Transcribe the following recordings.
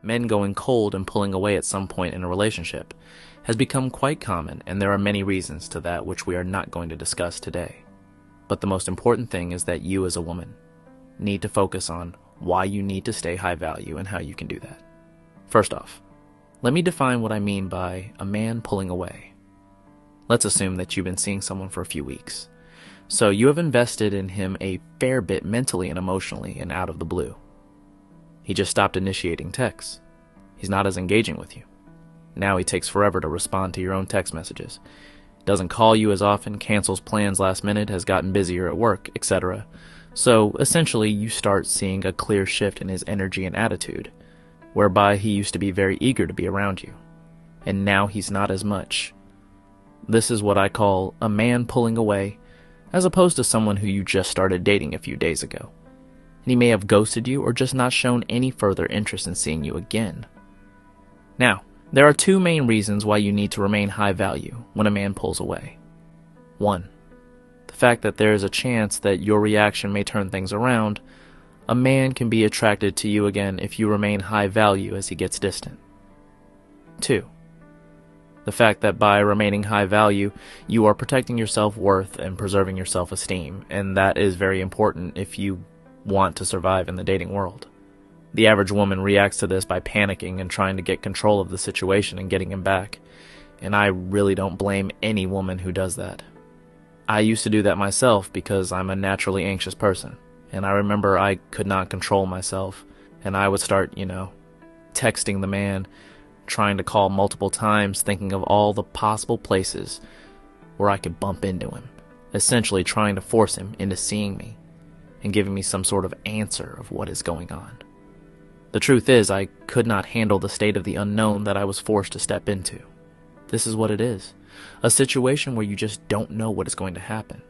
men going cold and pulling away at some point in a relationship, has become quite common, and there are many reasons to that which we are not going to discuss today. But the most important thing is that you as a woman need to focus on why you need to stay high value and how you can do that. First off, let me define what I mean by a man pulling away. Let's assume that you've been seeing someone for a few weeks. So you have invested in him a fair bit mentally and emotionally, and out of the blue, he just stopped initiating texts. He's not as engaging with you. Now he takes forever to respond to your own text messages. Doesn't call you as often, cancels plans last minute, has gotten busier at work, etc. So essentially you start seeing a clear shift in his energy and attitude, whereby he used to be very eager to be around you, and now he's not as much. This is what I call a man pulling away, as opposed to someone who you just started dating a few days ago. And he may have ghosted you or just not shown any further interest in seeing you again. Now, there are two main reasons why you need to remain high value when a man pulls away. 1. The fact that there is a chance that your reaction may turn things around. A man can be attracted to you again if you remain high value as he gets distant. 2. The fact that by remaining high value, you are protecting your self-worth and preserving your self-esteem, and that is very important if you want to survive in the dating world. The average woman reacts to this by panicking and trying to get control of the situation and getting him back, and I really don't blame any woman who does that. I used to do that myself because I'm a naturally anxious person, and I remember I could not control myself, and I would start, texting the man, trying to call multiple times, thinking of all the possible places where I could bump into him, essentially trying to force him into seeing me and giving me some sort of answer of what is going on. The truth is, I could not handle the state of the unknown that I was forced to step into. This is what it is, a situation where you just don't know what is going to happen.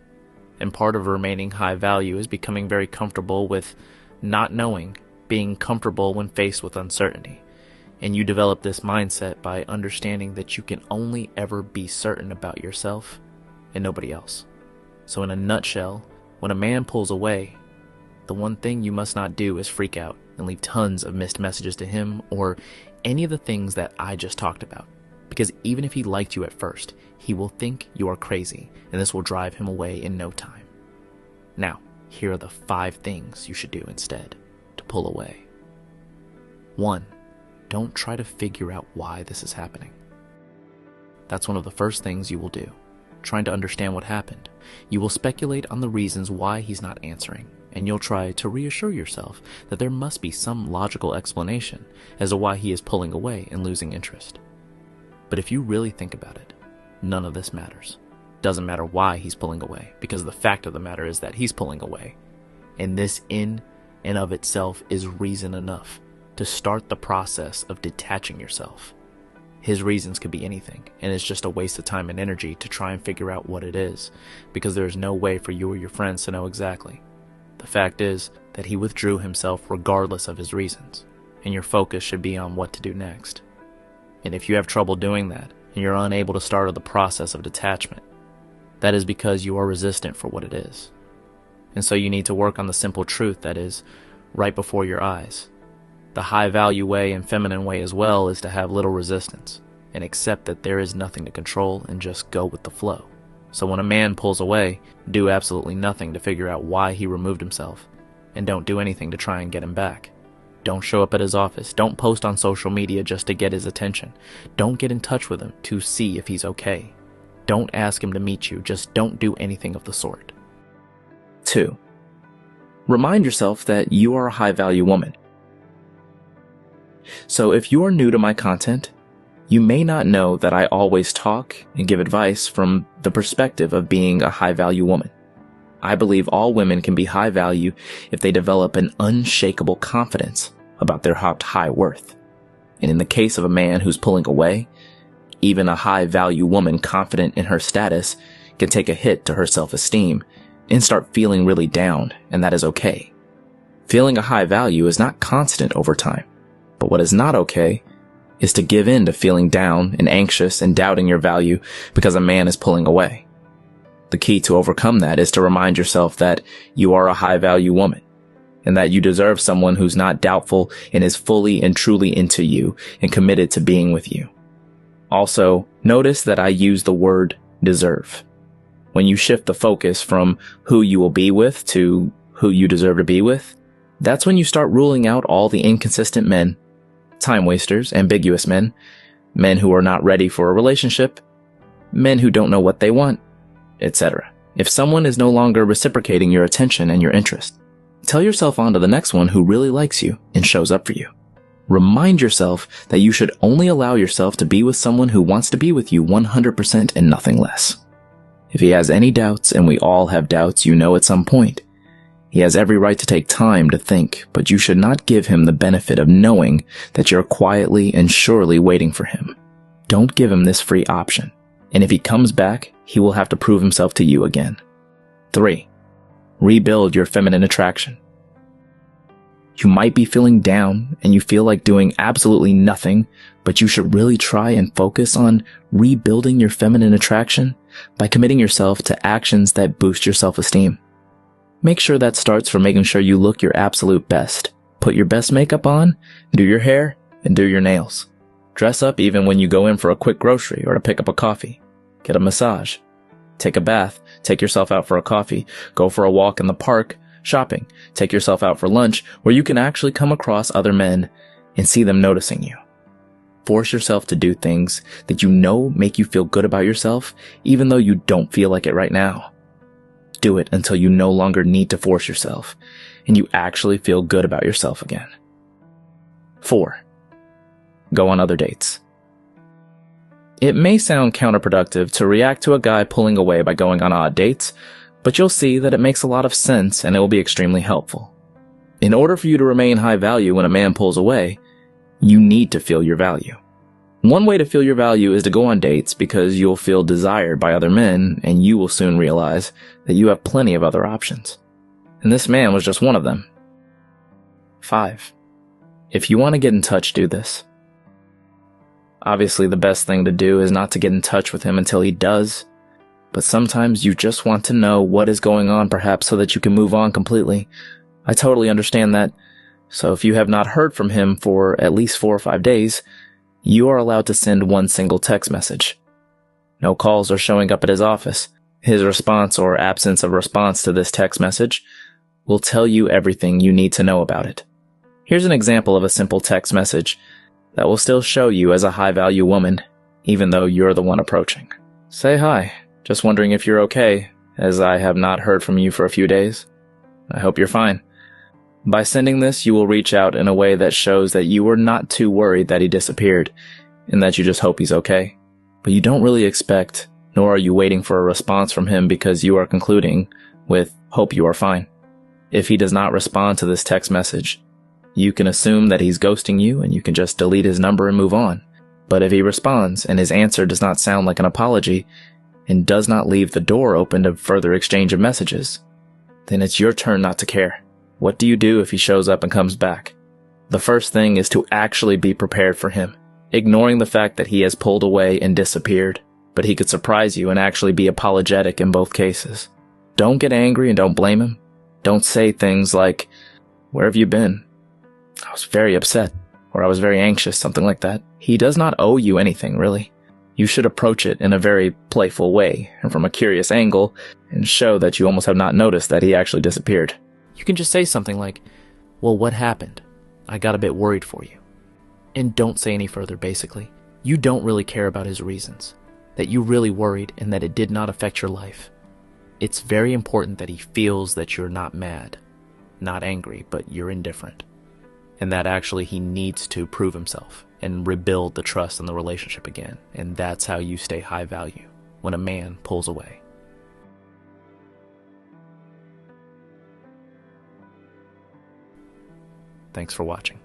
And part of remaining high value is becoming very comfortable with not knowing, being comfortable when faced with uncertainty. And you develop this mindset by understanding that you can only ever be certain about yourself and nobody else. So in a nutshell, when a man pulls away, the one thing you must not do is freak out and leave tons of missed messages to him or any of the things that I just talked about. Because even if he liked you at first, he will think you are crazy, and this will drive him away in no time. Now, here are the 5 things you should do instead to pull away. 1. Don't try to figure out why this is happening. That's one of the first things you will do, trying to understand what happened. You will speculate on the reasons why he's not answering, and you'll try to reassure yourself that there must be some logical explanation as to why he is pulling away and losing interest. But if you really think about it, none of this matters. Doesn't matter why he's pulling away, because the fact of the matter is that he's pulling away. And this in and of itself is reason enough to start the process of detaching yourself. His reasons could be anything, and it's just a waste of time and energy to try and figure out what it is, because there is no way for you or your friends to know exactly. The fact is that he withdrew himself regardless of his reasons, and your focus should be on what to do next. And if you have trouble doing that, and you're unable to start the process of detachment, that is because you are resistant for what it is. And so you need to work on the simple truth that is right before your eyes. The high-value way and feminine way as well is to have little resistance and accept that there is nothing to control and just go with the flow. So when a man pulls away, do absolutely nothing to figure out why he removed himself, and don't do anything to try and get him back. Don't show up at his office. Don't post on social media just to get his attention. Don't get in touch with him to see if he's okay. Don't ask him to meet you. Just don't do anything of the sort. 2. Remind yourself that you are a high-value woman. So if you are new to my content, you may not know that I always talk and give advice from the perspective of being a high-value woman. I believe all women can be high value if they develop an unshakable confidence about their high worth. And in the case of a man who's pulling away, even a high-value woman confident in her status can take a hit to her self-esteem and start feeling really down, and that is okay. Feeling a high value is not constant over time. But what is not okay is to give in to feeling down and anxious and doubting your value because a man is pulling away. The key to overcome that is to remind yourself that you are a high-value woman, and that you deserve someone who's not doubtful and is fully and truly into you and committed to being with you. Also, notice that I use the word deserve. When you shift the focus from who you will be with to who you deserve to be with, that's when you start ruling out all the inconsistent men, time wasters, ambiguous men, men who are not ready for a relationship, men who don't know what they want, etc. If someone is no longer reciprocating your attention and your interest, tell yourself on to the next one who really likes you and shows up for you. Remind yourself that you should only allow yourself to be with someone who wants to be with you 100% and nothing less. If he has any doubts, and we all have doubts, at some point, he has every right to take time to think, but you should not give him the benefit of knowing that you're quietly and surely waiting for him. Don't give him this free option, and if he comes back, he will have to prove himself to you again. 3. Rebuild your feminine attraction. You might be feeling down and you feel like doing absolutely nothing, but you should really try and focus on rebuilding your feminine attraction by committing yourself to actions that boost your self-esteem. Make sure that starts from making sure you look your absolute best. Put your best makeup on, do your hair, and do your nails. Dress up even when you go in for a quick grocery or to pick up a coffee. Get a massage. Take a bath. Take yourself out for a coffee. Go for a walk in the park. Shopping. Take yourself out for lunch where you can actually come across other men and see them noticing you. Force yourself to do things that you know make you feel good about yourself, even though you don't feel like it right now. Do it until you no longer need to force yourself and you actually feel good about yourself again. 4. Go on other dates. It may sound counterproductive to react to a guy pulling away by going on odd dates, but you'll see that it makes a lot of sense and it will be extremely helpful. In order for you to remain high value when a man pulls away, you need to feel your value. One way to feel your value is to go on dates because you'll feel desired by other men and you will soon realize that you have plenty of other options. And this man was just one of them. 5. If you want to get in touch, do this. Obviously, the best thing to do is not to get in touch with him until he does. But sometimes you just want to know what is going on perhaps so that you can move on completely. I totally understand that. So if you have not heard from him for at least 4 or 5 days, you are allowed to send one single text message. No calls are showing up at his office. His response or absence of response to this text message will tell you everything you need to know about it. Here's an example of a simple text message that will still show you as a high-value woman, even though you're the one approaching. Say hi. Just wondering if you're okay, as I have not heard from you for a few days. I hope you're fine. By sending this, you will reach out in a way that shows that you were not too worried that he disappeared, and that you just hope he's okay. But you don't really expect, nor are you waiting for a response from him because you are concluding with, hope you are fine. If he does not respond to this text message, you can assume that he's ghosting you and you can just delete his number and move on. But if he responds and his answer does not sound like an apology, and does not leave the door open to further exchange of messages, then it's your turn not to care. What do you do if he shows up and comes back? The first thing is to actually be prepared for him, ignoring the fact that he has pulled away and disappeared, but he could surprise you and actually be apologetic in both cases. Don't get angry and don't blame him. Don't say things like, "Where have you been? I was very upset," or "I was very anxious," something like that. He does not owe you anything, really. You should approach it in a very playful way and from a curious angle and show that you almost have not noticed that he actually disappeared. You can just say something like, "Well, what happened? I got a bit worried for you." And don't say any further, basically. You don't really care about his reasons, that you really worried and that it did not affect your life. It's very important that he feels that you're not mad, not angry, but you're indifferent. And that actually he needs to prove himself and rebuild the trust in the relationship again. And that's how you stay high value when a man pulls away. Thanks for watching.